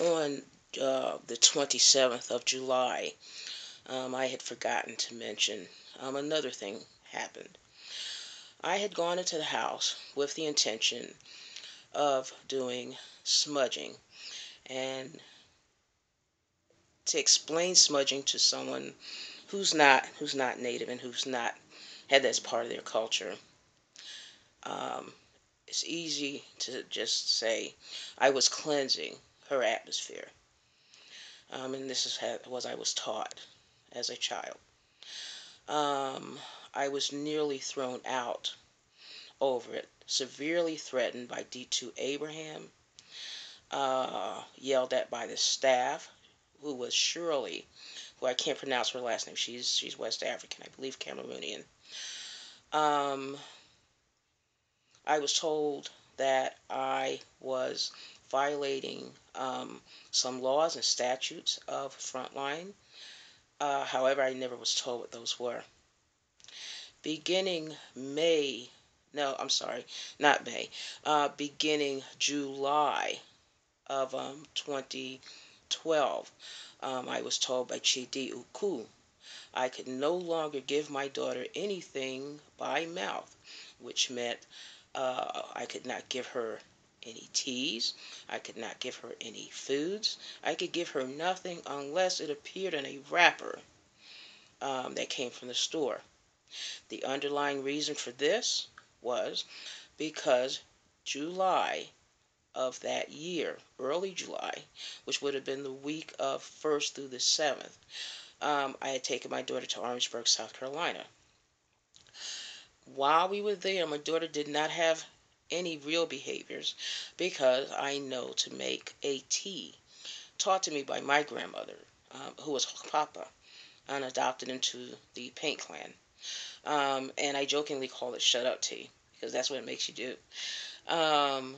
On the 27th of July, I had forgotten to mention another thing happened. I had gone into the house with the intention of doing smudging. And to explain smudging to someone who's not native and who's not had that as part of their culture, um, it's easy to just say I was cleansing her atmosphere. And this is what I was taught as a child. Um, I was nearly thrown out over it, severely threatened by D2 Abraham, yelled at by the staff, who was Shirley, who I can't pronounce her last name. She's West African, I believe Cameroonian. Um, I was told that I was violating some laws and statutes of Frontline. However, I never was told what those were. Beginning May, no, I'm sorry, not May, beginning July of 2012, I was told by Chidi Uku I could no longer give my daughter anything by mouth, which meant I could not give her any teas, I could not give her any foods, I could give her nothing unless it appeared in a wrapper that came from the store. The underlying reason for this was because July of that year, early July, which would have been the week of 1st through the 7th, I had taken my daughter to Orangeburg, South Carolina. While we were there, my daughter did not have any real behaviors because I know to make a tea taught to me by my grandmother, who was Papa, and adopted into the Paint Clan. And I jokingly call it shut up tea because that's what it makes you do. Um,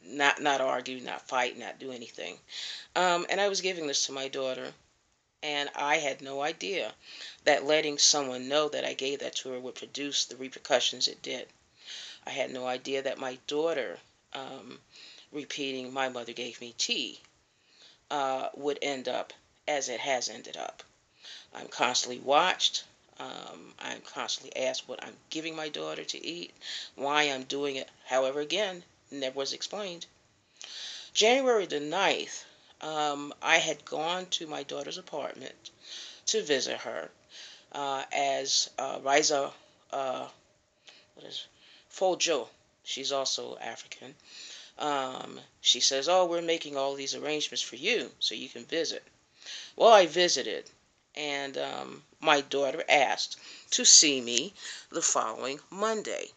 not argue, not fight, not do anything. And I was giving this to my daughter, and I had no idea that letting someone know that I gave that to her would produce the repercussions it did. I had no idea that my daughter repeating "my mother gave me tea" would end up as it has ended up. I'm constantly watched. I'm constantly asked what I'm giving my daughter to eat, why I'm doing it. However, again, never was explained. January the 9th, I had gone to my daughter's apartment to visit her as Riza what is Fojo. She's also African. She says, "Oh, we're making all these arrangements for you so you can visit." Well, I visited, and my daughter asked to see me the following Monday.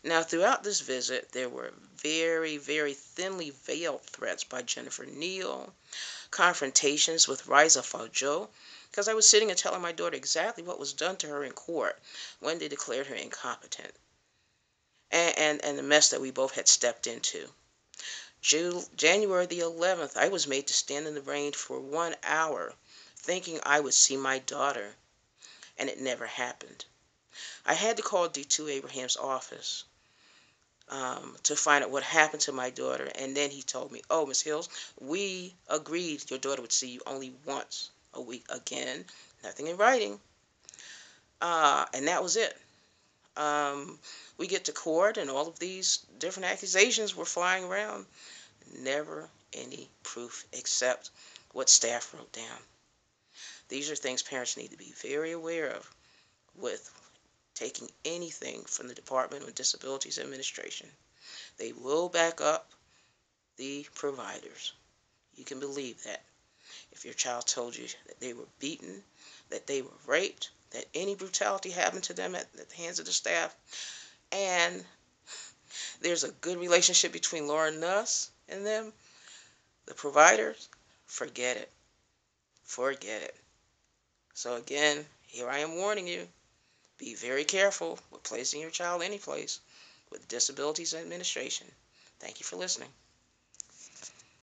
Now, throughout this visit, there were very, very thinly veiled threats by Jennifer Neal, confrontations with Riza Fojo, because I was sitting and telling my daughter exactly what was done to her in court when they declared her incompetent, and the mess that we both had stepped into. January the 11th, I was made to stand in the rain for 1 hour, thinking I would see my daughter, and it never happened. I had to call D2 Abraham's office to find out what happened to my daughter, and then he told me, "Oh, Miss Hills, we agreed your daughter would see you only once a week." Again, nothing in writing, and that was it. Um, we get to court, and all of these different accusations were flying around. Never any proof except what staff wrote down. These are things parents need to be very aware of with taking anything from the Department of Disabilities Administration. They will back up the providers. You can believe that. If your child told you that they were beaten, that they were raped, that any brutality happened to them at the hands of the staff, and there's a good relationship between Lauren Nuss and them, the providers, forget it. Forget it. So again, here I am warning you. Be very careful with placing your child any place with Disabilities Administration. Thank you for listening.